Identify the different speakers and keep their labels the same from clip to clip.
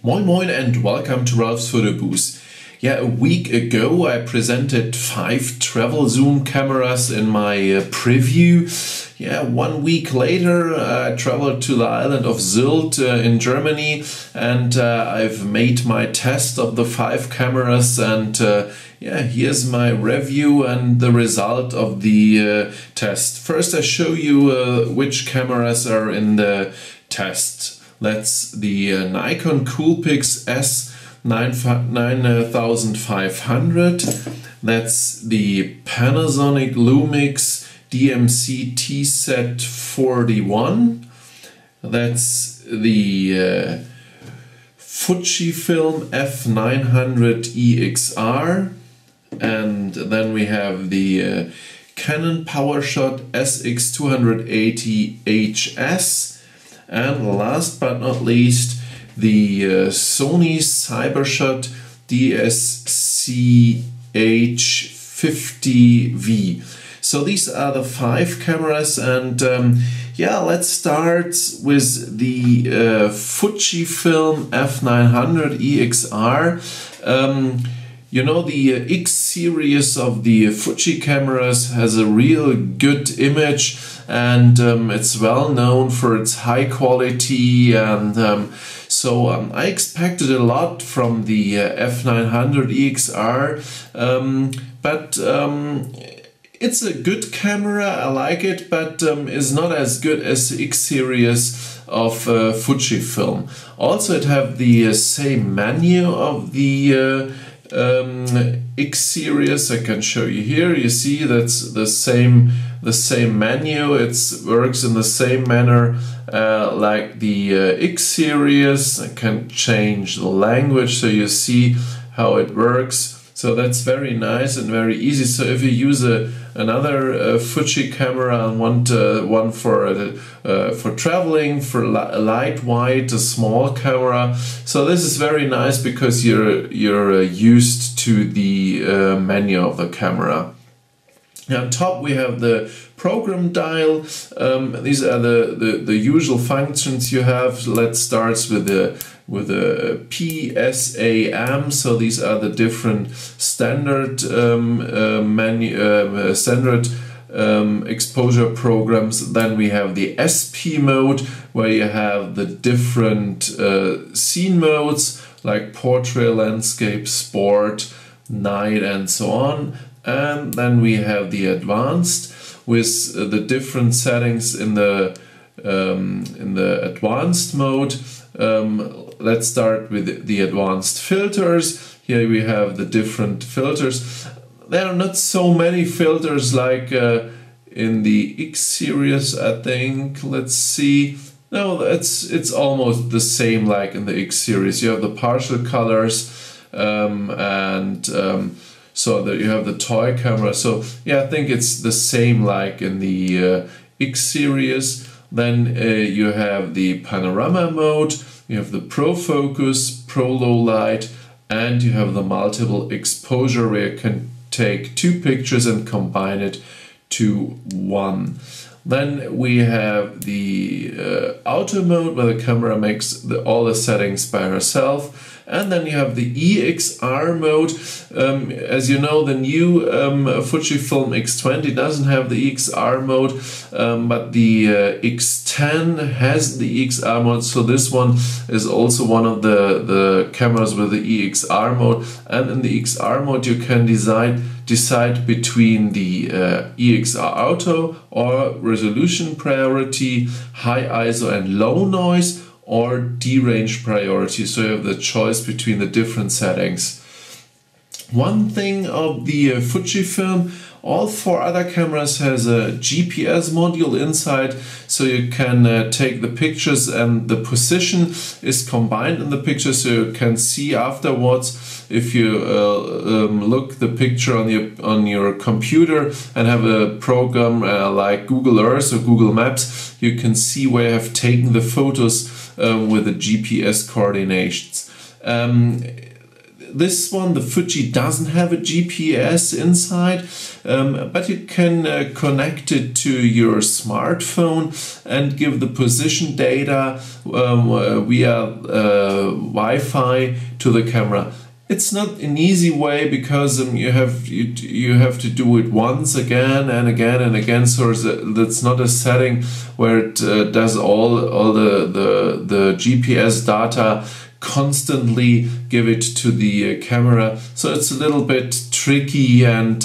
Speaker 1: Moin Moin and welcome to Ralfs Foto-Bude. Yeah, a week ago I presented 5 Travelzoom cameras in my preview. Yeah, 1 week later I traveled to the island of Sylt in Germany, and I've made my test of the 5 cameras, and yeah, here's my review and the result of the test. First I show you which cameras are in the test. That's the Nikon Coolpix S9500. That's the Panasonic Lumix DMC TZ41. That's the Fujifilm F900 EXR. And then we have the Canon PowerShot SX280 HS. And last but not least, the Sony Cybershot DSC-H50V. So these are the 5 cameras, and yeah, let's start with the Fujifilm F900 EXR. You know, the X series of the Fuji cameras has a real good image, and it's well known for its high quality, and so I expected a lot from the F900 EXR, but it's a good camera, I like it, but is not as good as the X series of Fujifilm. Also, it have the same menu of the X series. I can show you here. You see that's the same menu. It works in the same manner like the X series. I can change the language so you see how it works. So that's very nice and very easy. So if you use another Fuji camera and want one for traveling, for a lightweight, a small camera, so this is very nice because you're used to the menu of the camera. On top we have the program dial. These are the usual functions you have. Let's start with the PSAM. So these are the different standard standard exposure programs. Then we have the SP mode, where you have the different scene modes like portrait, landscape, sport, night, and so on. And then we have the advanced with the different settings in the advanced mode. Let's start with the advanced filters. Here we have the different filters. There are not so many filters like in the X series, I think. Let's see. No, it's almost the same like in the X series. You have the partial colors, and so that you have the toy camera. So yeah, I think it's the same like in the X series. Then you have the panorama mode, you have the pro focus, pro low light, and you have the multiple exposure, where you can take 2 pictures and combine it to 1. Then we have the auto mode, where the camera makes all the settings by herself. And then you have the EXR mode. As you know, the new Fujifilm X20 doesn't have the EXR mode, but the X10 has the EXR mode. So this one is also one of the cameras with the EXR mode. And in the EXR mode, you can decide between the EXR Auto or resolution priority, high ISO and low noise, or derange priority. So you have the choice between the different settings. One thing of the Fujifilm, all 4 other cameras has a GPS module inside, so you can take the pictures, and the position is combined in the picture, so you can see afterwards. If you look the picture on your computer and have a program like Google Earth or Google Maps, you can see where you have taken the photos with the GPS coordinates. this one, the Fuji, doesn't have a GPS inside, but you can connect it to your smartphone and give the position data via Wi-Fi to the camera. It's not an easy way because you have to do it once again and again and again. So that's not a setting where it does all the GPS data constantly, give it to the camera. So it's a little bit tricky, and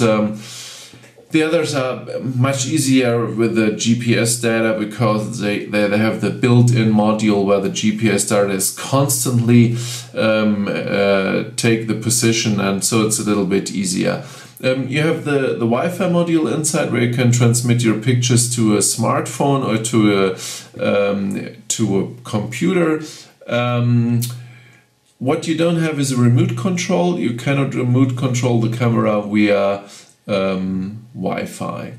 Speaker 1: the others are much easier with the GPS data because they have the built-in module where the GPS data is constantly take the position, and so it's a little bit easier. You have the Wi-Fi module inside where you can transmit your pictures to a smartphone or to a computer. What you don't have is a remote control. You cannot remote control the camera via Wi-Fi.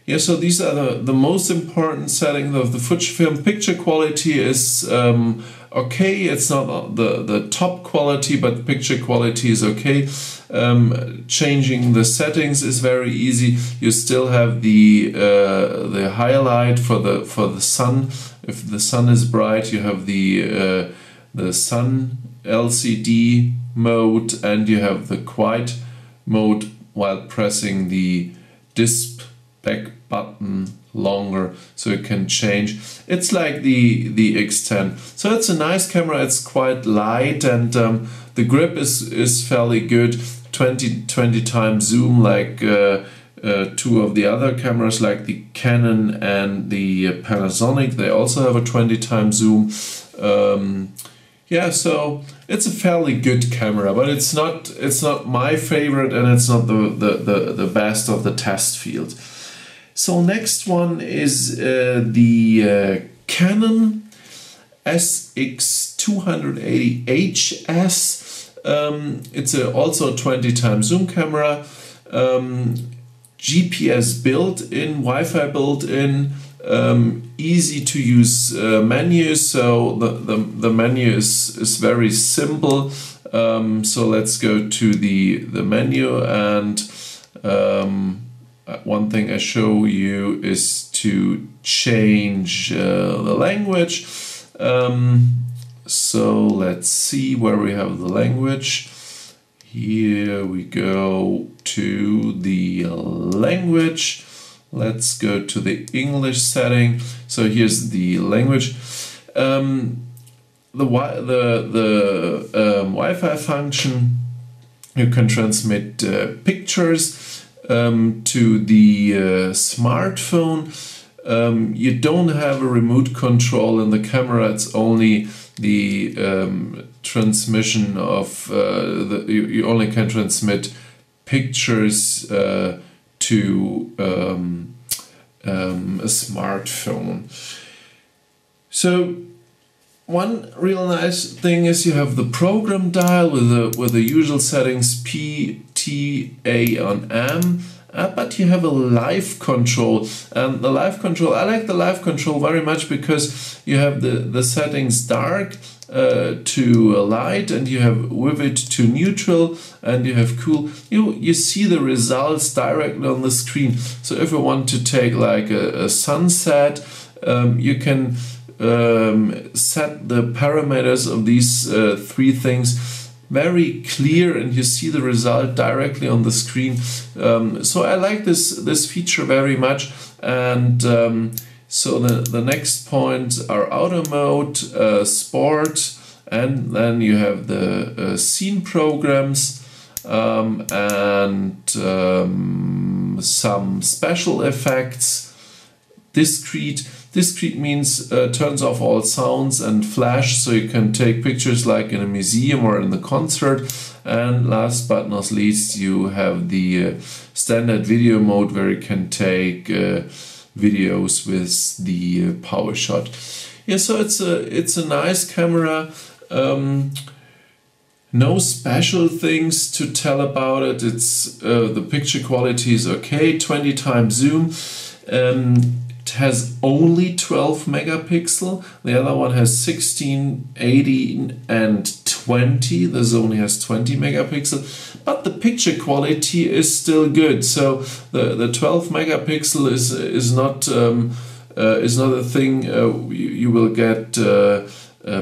Speaker 1: Yeah, so these are the most important settings of the Fujifilm. Picture quality is okay. It's not the top quality, but picture quality is okay. Changing the settings is very easy. You still have the highlight for the sun. If the sun is bright, you have the sun LCD mode, and you have the quiet mode while pressing the disc back button longer, so you can change. It's like the X10. So it's a nice camera. It's quite light, and the grip is fairly good. 20 times zoom, like two of the other cameras, like the Canon and the Panasonic. They also have a 20 times zoom. Yeah, so it's a fairly good camera, but it's not my favorite, and it's not the best of the test field. So next one is the Canon SX280 HS. It's also a 20 times zoom camera. GPS built-in, Wi-Fi built-in. Easy to use menu, so the menu is very simple. So let's go to the menu, and one thing I show you is to change the language. So let's see where we have the language. Here we go to the language. Let's go to the English setting. So here's the language. The Wi-Fi function, you can transmit pictures to the smartphone. You don't have a remote control in the camera. It's only the transmission of you only can transmit pictures to a smartphone. So one real nice thing is you have the program dial with the usual settings P, T, A on M, but you have a live control, and the live control, I like the live control very much because you have the settings dark to light, and you have vivid to neutral, and you have cool. You see the results directly on the screen. So if you want to take like a sunset, you can set the parameters of these three things very clear, and you see the result directly on the screen. So I like this feature very much. And so the next points are auto mode, sport, and then you have the scene programs, and some special effects. Discrete means turns off all sounds and flash, so you can take pictures like in a museum or in the concert. And last but not least, you have the standard video mode where you can take videos with the PowerShot. Yeah, so it's a nice camera. No special things to tell about it. It's the picture quality is okay. 20 times zoom. It has only 12 megapixel. The other one has 16, 18, and 20. The Sony has 20 megapixel, but the picture quality is still good. So the 12 megapixel is not a thing you will get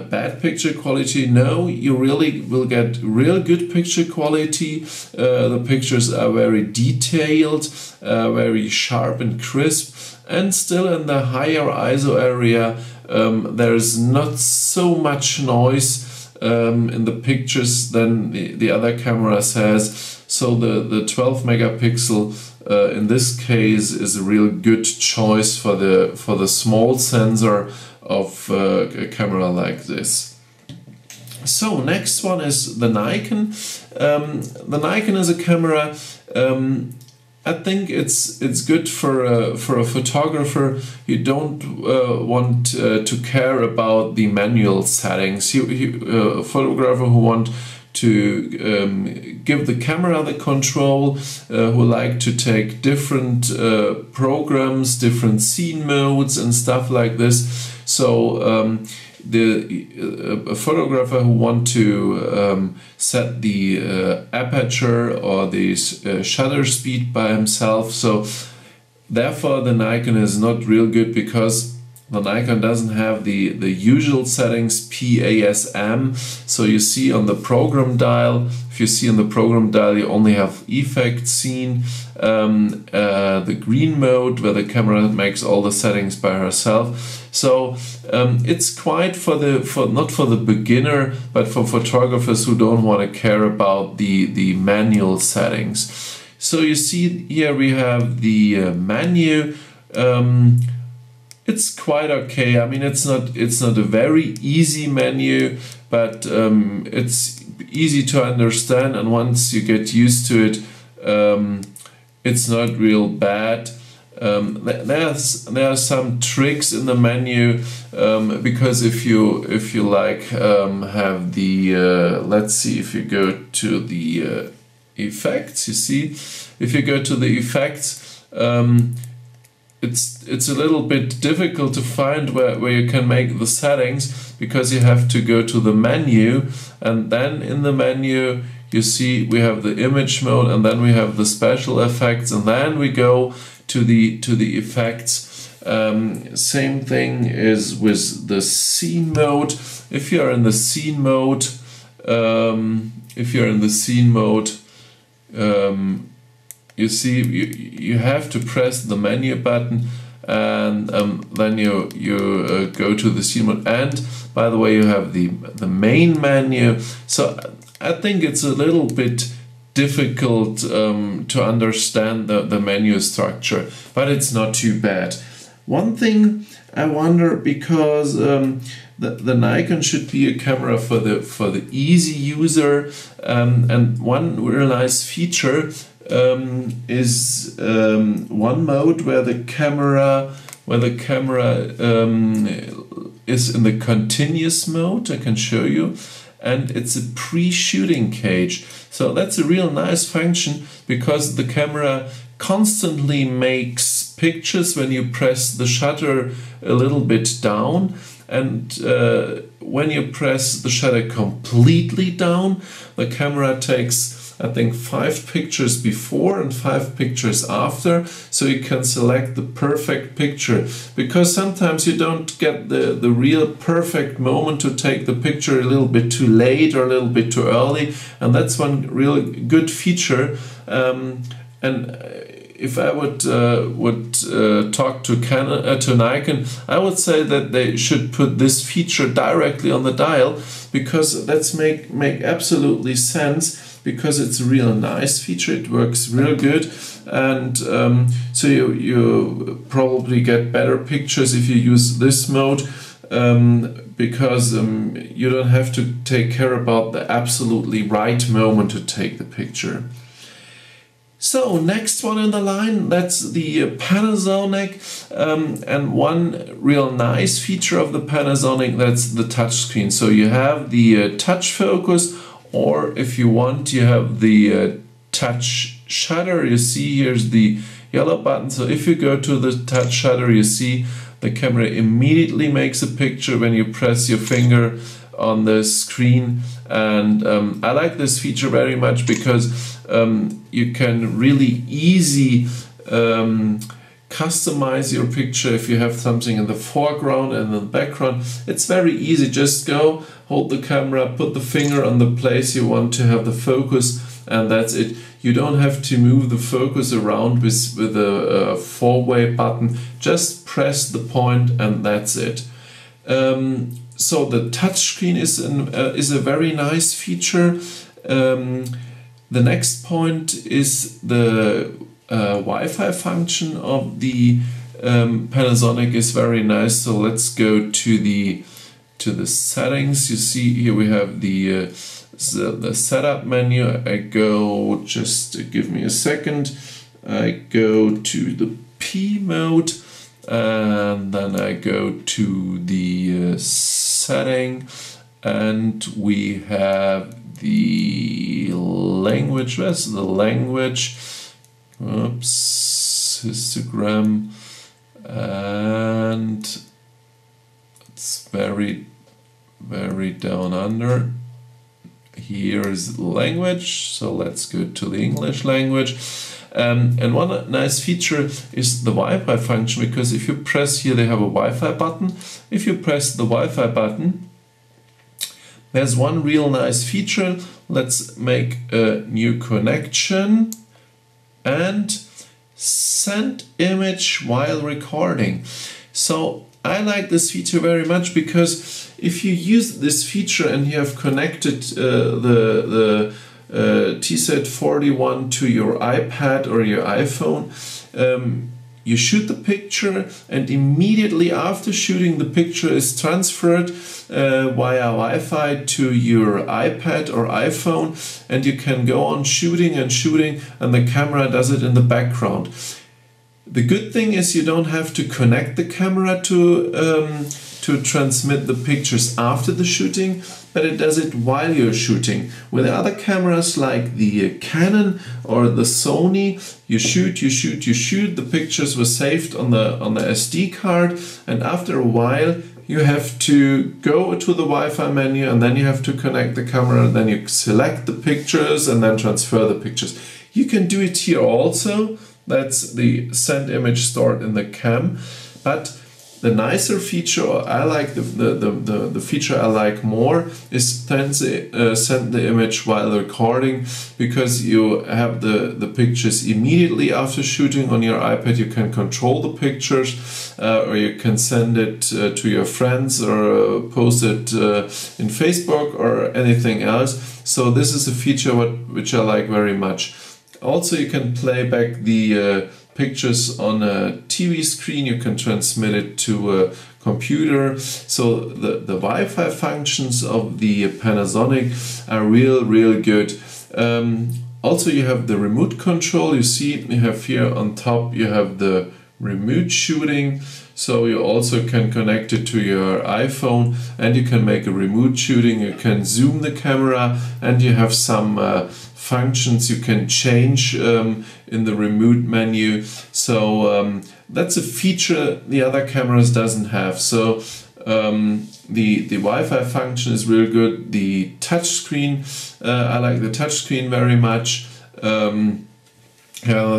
Speaker 1: bad picture quality. No, you really will get real good picture quality. The pictures are very detailed, very sharp and crisp, and still in the higher ISO area there's not so much noise in the pictures than the other cameras has. So the 12 megapixel in this case is a real good choice for the small sensor of a camera like this. So next one is the Nikon. The Nikon is a camera. I think it's good for a photographer. You don't want to care about the manual settings. A photographer who want to give the camera the control, who like to take different programs, different scene modes and stuff like this. So a photographer who want to set the aperture or the shutter speed by himself. So therefore the Nikon is not real good, because the Nikon doesn't have the usual settings PASM. So you see on the program dial, if you see on the program dial, you only have effect scene, the green mode where the camera makes all the settings by herself. So it's quite not for the beginner, but for photographers who don't want to care about the manual settings. So you see here we have the menu. It's quite okay. I mean, it's not a very easy menu, but it's easy to understand, and once you get used to it, it's not real bad. There are some tricks in the menu, because if you like have the let's see, if you go to the effects, you see, if you go to the effects, it's a little bit difficult to find where you can make the settings, because you have to go to the menu, and then in the menu you see we have the image mode, and then we have the special effects, and then we go to the effects. Same thing is with the scene mode. If you're in the scene mode, you see you have to press the menu button, and then you go to the scene mode. And by the way, you have the main menu. So I think it's a little bit difficult to understand the menu structure, but it's not too bad. One thing I wonder, because the Nikon should be a camera for the easy user, and one real nice feature is one mode where the camera is in the continuous mode. I can show you. And it's a pre-shooting cage. So that's a real nice function, because the camera constantly makes pictures when you press the shutter a little bit down, and when you press the shutter completely down, the camera takes, I think, 5 pictures before and 5 pictures after, so you can select the perfect picture, because sometimes you don't get the real perfect moment to take the picture, a little bit too late or a little bit too early, and that's one real good feature. And if I would talk to Nikon, I would say that they should put this feature directly on the dial, because that's make absolutely sense, because it's a real nice feature. It works real good, and so you probably get better pictures if you use this mode, because you don't have to take care about the absolutely right moment to take the picture. So next one in the line, that's the Panasonic, and one real nice feature of the Panasonic, that's the touchscreen. So you have the touch focus, or if you want, you have the touch shutter. You see here's the yellow button. So if you go to the touch shutter, you see the camera immediately makes a picture when you press your finger on the screen. And I like this feature very much because you can really easy customize your picture. If you have something in the foreground and in the background, it's very easy. Just go, hold the camera, put the finger on the place you want to have the focus, and that's it. You don't have to move the focus around with a four-way button. Just press the point and that's it. So the touchscreen is a very nice feature. The next point is the Wi-Fi function of the Panasonic is very nice. So let's go to the settings. You see here we have the setup menu. I go, just give me a second. I go to the P mode, and then I go to the setting, and we have the language. Where's the language? Oops, histogram, and it's very down under. Here is the language, so let's go to the English language. And one nice feature is the Wi-Fi function, because if you press here, they have a Wi-Fi button. If you press the Wi-Fi button, there's one real nice feature. Let's make a new connection and send image while recording. So I like this feature very much, because if you use this feature and you have connected the TZ41 to your iPad or your iPhone, you shoot the picture, and immediately after shooting, the picture is transferred via Wi-Fi to your iPad or iPhone, and you can go on shooting, and the camera does it in the background. The good thing is you don't have to connect the camera to transmit the pictures after the shooting, but it does it while you're shooting. With other cameras like the Canon or the Sony, you shoot, the pictures were saved on the SD card, and after a while you have to go to the Wi-Fi menu, and then you have to connect the camera, and then you select the pictures and then transfer the pictures. You can do it here also. That's the send image stored in the cam. But the nicer feature, or I like the feature I like more, is send the image while recording, because you have the pictures immediately after shooting on your iPad. You can control the pictures, or you can send it to your friends, or post it in Facebook or anything else. So this is a feature which I like very much. Also, you can play back the pictures on a TV screen. You can transmit it to a computer. So the Wi-Fi functions of the Panasonic are real good. Also, you have the remote control. You see, you have here on top, you have the remote shooting. So you also can connect it to your iPhone, and you can make a remote shooting. You can zoom the camera, and you have some functions you can change in the remote menu. So that's a feature the other cameras doesn't have. So the Wi-Fi function is real good. The touch screen, I like the touch screen very much.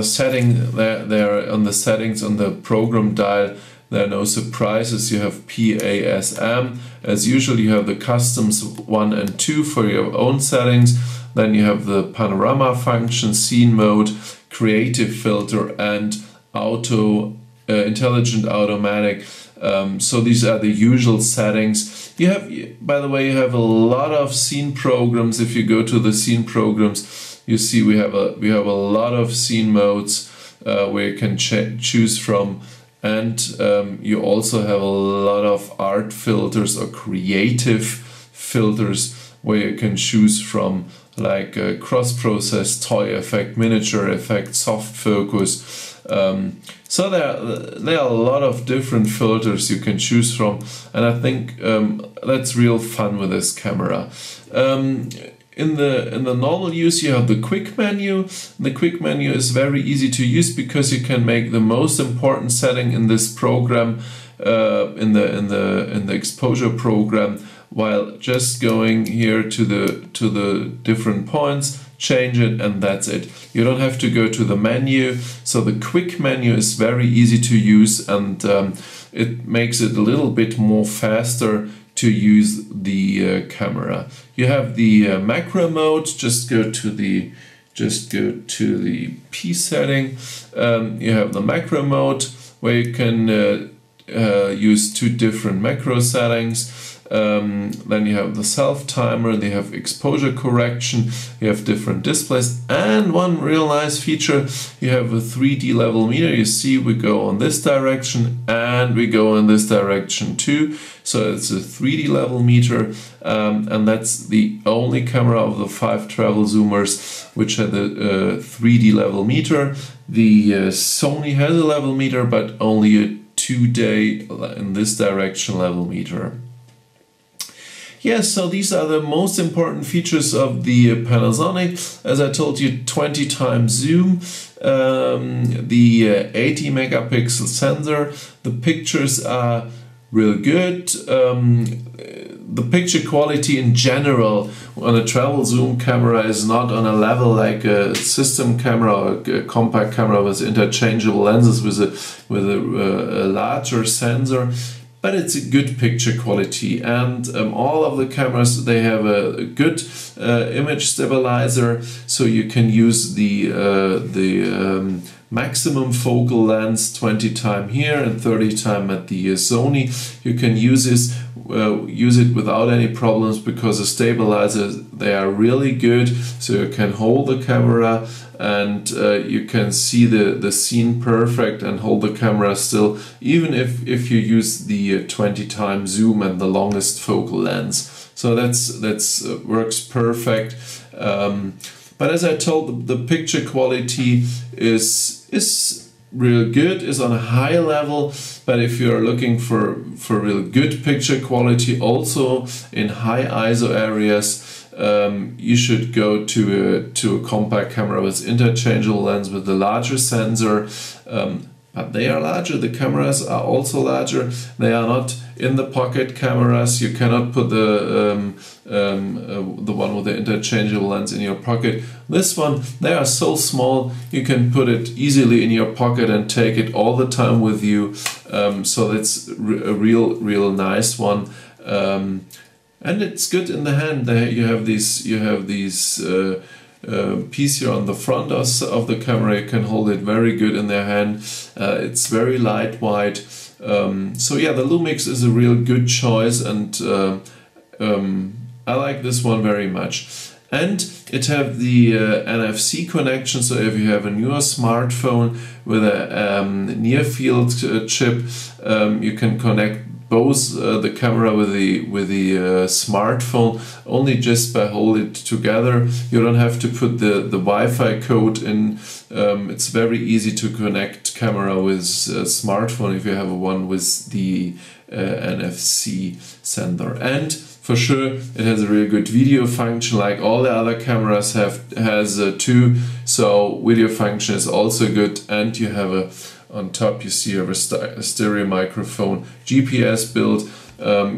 Speaker 1: Setting there on the settings on the program dial, there are no surprises. You have PASM. As usual, you have the customs 1 and 2 for your own settings. Then you have the panorama function, scene mode, creative filter, and intelligent automatic. So these are the usual settings. You have, by the way, you have a lot of scene programs. If you go to the scene programs, you see we have a lot of scene modes where you can choose from. And you also have a lot of art filters or creative filters where you can choose from, like cross-process, toy effect, miniature effect, soft focus. So there are a lot of different filters you can choose from, and I think that's real fun with this camera. In the normal use, you have the quick menu. The quick menu is very easy to use, because you can make the most important setting in this program, in the exposure program, while just going here to the different points, change it, and that's it. You don't have to go to the menu, so the quick menu is very easy to use, and it makes it a little bit more faster to use the camera. You have the macro mode. Just go to the P setting. You have the macro mode where you can use 2 different macro settings. Then you have the self timer, you have exposure correction, you have different displays, and one real nice feature, you have a 3D level meter. You see we go in this direction and we go in this direction too, so it's a 3D level meter, and that's the only camera of the 5 travel zoomers which had a 3D level meter. The Sony has a level meter, but only a 2-day in this direction level meter. Yes, so these are the most important features of the Panasonic. As I told you, 20 times zoom, the 80 megapixel sensor. The pictures are real good. The picture quality in general on a travel zoom camera is not on a level like a system camera or a compact camera with interchangeable lenses with a larger sensor. But it's a good picture quality, and all of the cameras, they have a good image stabilizer, so you can use the maximum focal length 20 times here and 30 times at the Sony. You can use it without any problems because the stabilizers, they are really good, so you can hold the camera and you can see the scene perfect and hold the camera still, even if you use the 20 times zoom and the longest focal length. So that's works perfect. But as I told, the picture quality is real good, is on a high level. But if you're looking for real good picture quality, also in high ISO areas, you should go to a compact camera with interchangeable lens with the larger sensor. But they are larger. The cameras are also larger. They are not in the pocket cameras. You cannot put the one with the interchangeable lens in your pocket. This one, they are so small, you can put it easily in your pocket and take it all the time with you. So that's a real nice one. And it's good in the hand. You have these piece here on the front of the camera. You can hold it very good in their hand. It's very lightweight. So yeah, the Lumix is a real good choice, and I like this one very much. And it have the NFC connection, so if you have a newer smartphone with a near field chip, you can connect both the camera with the smartphone only just by holding it together. You don't have to put the Wi-Fi code in. It's very easy to connect camera with smartphone if you have one with the NFC sensor. And for sure, it has a really good video function, like all the other cameras has too. So video function is also good, and you have on top you see a stereo microphone, GPS build.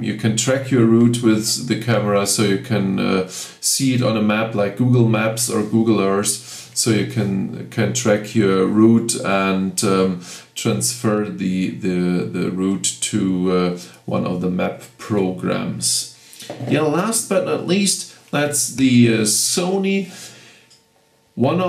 Speaker 1: You can track your route with the camera, so you can see it on a map like Google Maps or Google Earth. So you can track your route and transfer the route to one of the map programs. Yeah, last but not least, that's the Sony. One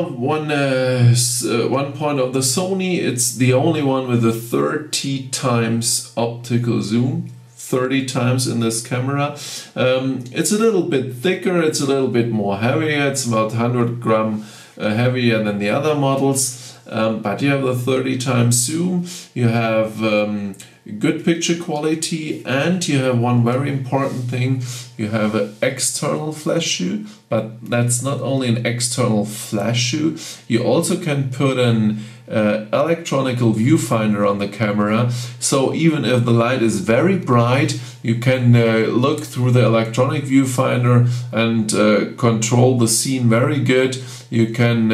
Speaker 1: point of the Sony, it's the only one with a 30 times optical zoom. 30 times in this camera. It's a little bit thicker, it's a little bit more heavier, it's about 100 gram heavier than the other models, but you have the 30 times zoom, you have good picture quality, and you have one very important thing, you have an external flash shoe. But that's not only an external flash shoe, you also can put an electronical viewfinder on the camera, so even if the light is very bright, you can look through the electronic viewfinder and control the scene very good. You can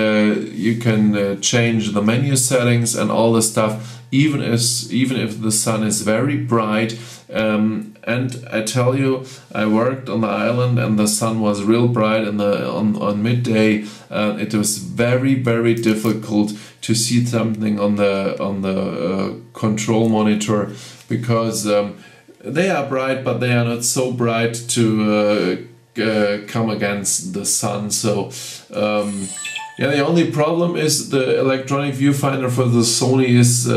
Speaker 1: change the menu settings and all the stuff, even if the sun is very bright, and And I tell you, I worked on the island and the sun was real bright on midday. It was very difficult to see something on the control monitor, because they are bright, but they are not so bright to come against the sun. So yeah, the only problem is the electronic viewfinder for the Sony is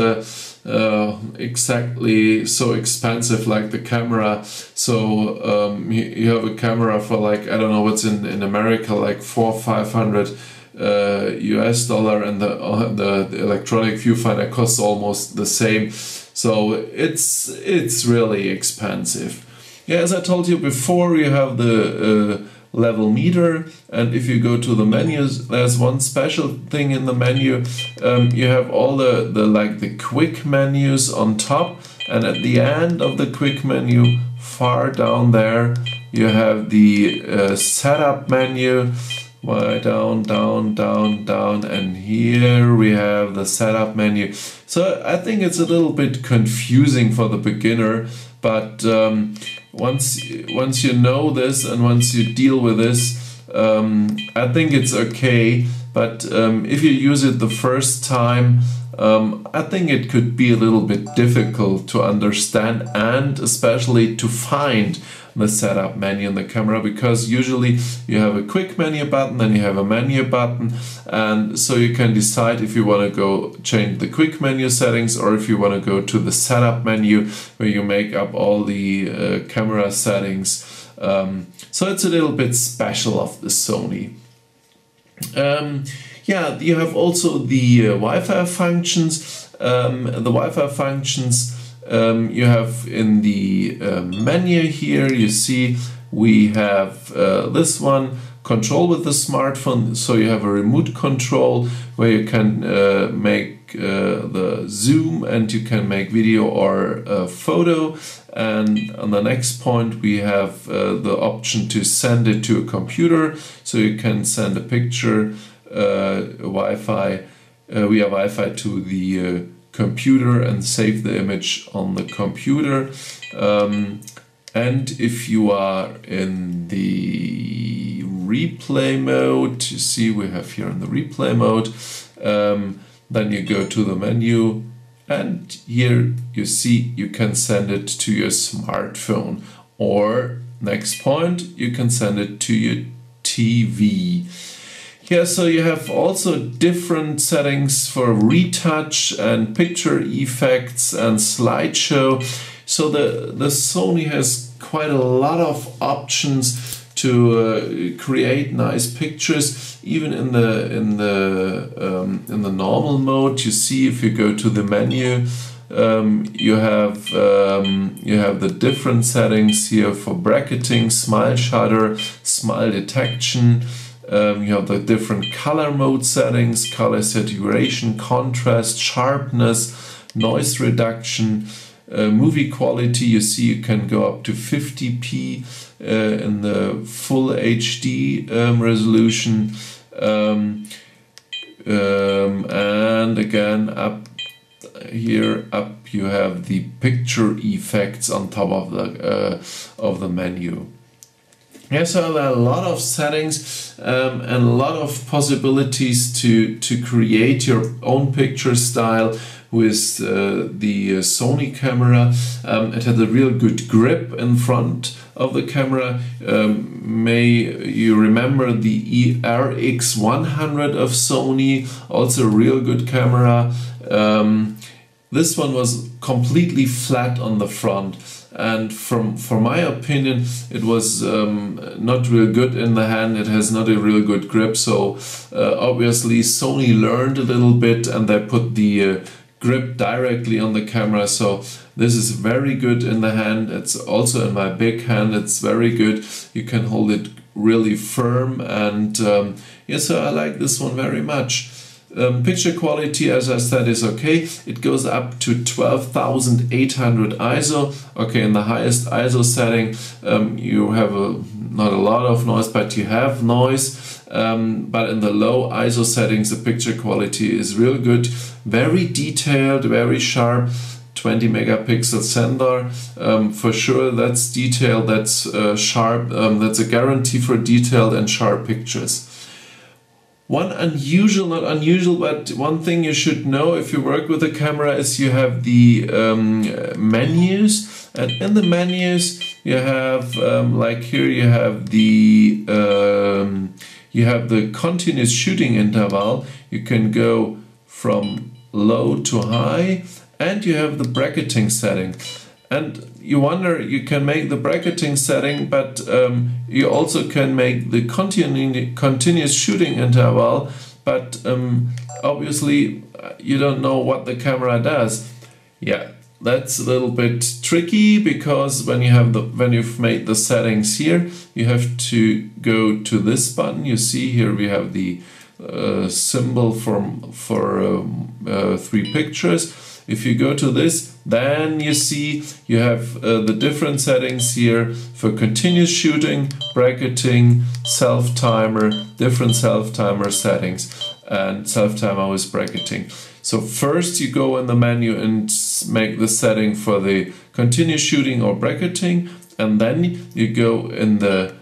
Speaker 1: exactly so expensive like the camera. So you have a camera for like, I don't know what's in America, like $400-500 US dollar, and the electronic viewfinder costs almost the same. So it's really expensive. Yeah, as I told you before, you have the level meter, and if you go to the menus, there's one special thing in the menu. You have all the quick menus on top, and at the end of the quick menu, far down there, you have the setup menu. Way down, and here we have the setup menu. So I think it's a little bit confusing for the beginner, but once you know this and once you deal with this, I think it's okay. But if you use it the first time, I think it could be a little bit difficult to understand, and especially to find the setup menu in the camera, because usually you have a quick menu button, then you have a menu button, and so you can decide if you want to go change the quick menu settings, or if you want to go to the setup menu where you make up all the camera settings. So it's a little bit special of the Sony. Yeah, you have also the Wi-Fi functions. The Wi-Fi functions you have in the menu here. You see we have this one, control with the smartphone. So you have a remote control where you can make the zoom, and you can make video or photo. And on the next point we have the option to send it to a computer, so you can send a picture Wi-Fi via Wi-Fi to the computer and save the image on the computer. And if you are in the replay mode, you see we have here in the replay mode, then you go to the menu, and here you see you can send it to your smartphone, or next point, you can send it to your TV. Yeah, so you have also different settings for retouch and picture effects and slideshow. So the Sony has quite a lot of options to create nice pictures, even in the normal mode. You see, if you go to the menu, you have the different settings here for bracketing, smile shutter, smile detection. You have the different color mode settings, color saturation, contrast, sharpness, noise reduction, movie quality. You see you can go up to 50p in the full HD resolution, and again up here you have the picture effects on top of the menu. Yeah, so there are a lot of settings and a lot of possibilities to create your own picture style with the Sony camera. It has a real good grip in front of the camera. May you remember the RX100 of Sony, also a real good camera. This one was completely flat on the front, and for my opinion it was not real good in the hand. It has not a real good grip, so obviously Sony learned a little bit and they put the grip directly on the camera. So this is very good in the hand. It's also in my big hand, it's very good. You can hold it really firm, and yeah, so I like this one very much. Picture quality, as I said, is okay. It goes up to 12,800 ISO. Okay, in the highest ISO setting you have not a lot of noise, but you have noise. But in the low ISO settings the picture quality is real good, very detailed, very sharp. 20 megapixel sensor. For sure, that's detailed, that's sharp, that's a guarantee for detailed and sharp pictures. One unusual, not unusual, but one thing you should know if you work with a camera is you have the menus, and in the menus you have like here you have the continuous shooting interval. You can go from low to high, and you have the bracketing setting. And you wonder, you can make the bracketing setting, but you also can make the continuous shooting interval, but obviously you don't know what the camera does. Yeah, that's a little bit tricky, because when you've made the settings here, you have to go to this button. You see here we have the symbol for 3 pictures. If you go to this, then you see you have the different settings here for continuous shooting, bracketing, self-timer, different self-timer settings, and self-timer with bracketing. So first you go in the menu and make the setting for the continuous shooting or bracketing, and then you go in the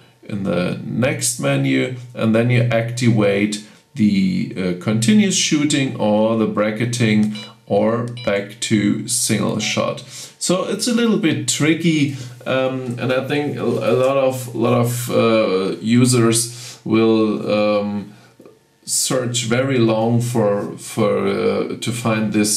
Speaker 1: next menu, and then you activate the continuous shooting or the bracketing, or back to single shot. So it's a little bit tricky, and I think a lot of users will search very long to find this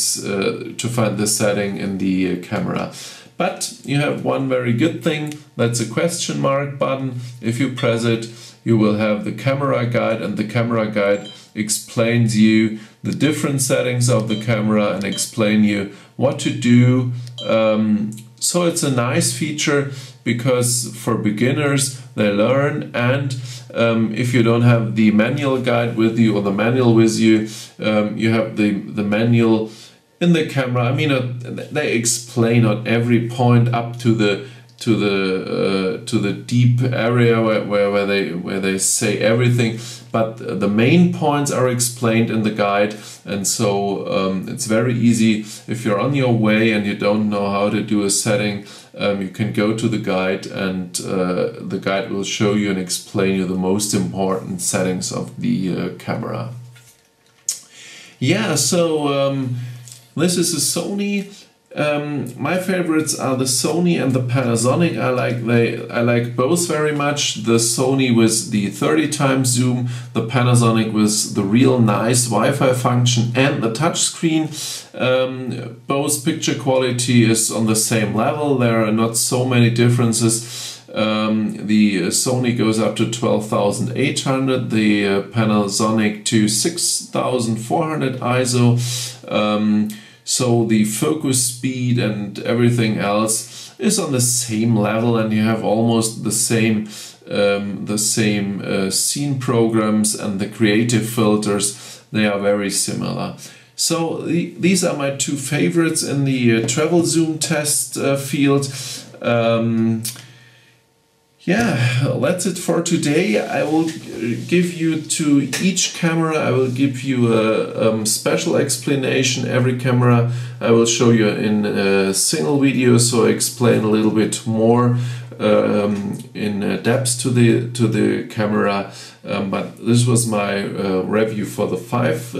Speaker 1: setting in the camera. But you have one very good thing, that's a question mark button. If you press it, you will have the camera guide, and the camera guide explains you the different settings of the camera and explain you what to do. So it's a nice feature, because for beginners they learn, and if you don't have the manual guide with you or the manual with you, you have the manual in the camera. I mean, they explain on every point up to the deep area where they say everything, but the main points are explained in the guide, and so it's very easy. If you're on your way and you don't know how to do a setting, you can go to the guide, and the guide will show you and explain you the most important settings of the camera. Yeah, so this is a Sony. My favorites are the Sony and the Panasonic. I like both very much. The Sony with the 30x zoom, the Panasonic with the real nice Wi-Fi function and the touchscreen. Both picture quality is on the same level. There are not so many differences. The Sony goes up to 12,800, the Panasonic to 6,400 ISO. So the focus speed and everything else is on the same level, and you have almost the same scene programs, and the creative filters, they are very similar. So these are my 2 favorites in the travel zoom test field. Yeah, that's it for today. I will give you to each camera, I will give you a special explanation. Every camera I will show you in a single video, so I explain a little bit more in depth to the camera. But this was my review for the 5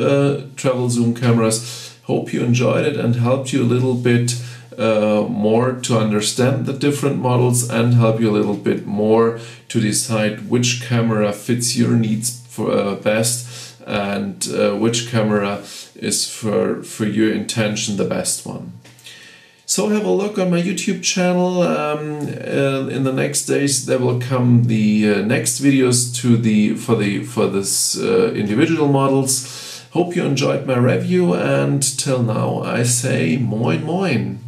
Speaker 1: Travelzoom-Cameras. Hope you enjoyed it and helped you a little bit more to understand the different models, and help you a little bit more to decide which camera fits your needs for best, and which camera is for your intention the best one. So have a look on my YouTube channel. In the next days there will come the next videos for this individual models. Hope you enjoyed my review, and till now I say moin moin.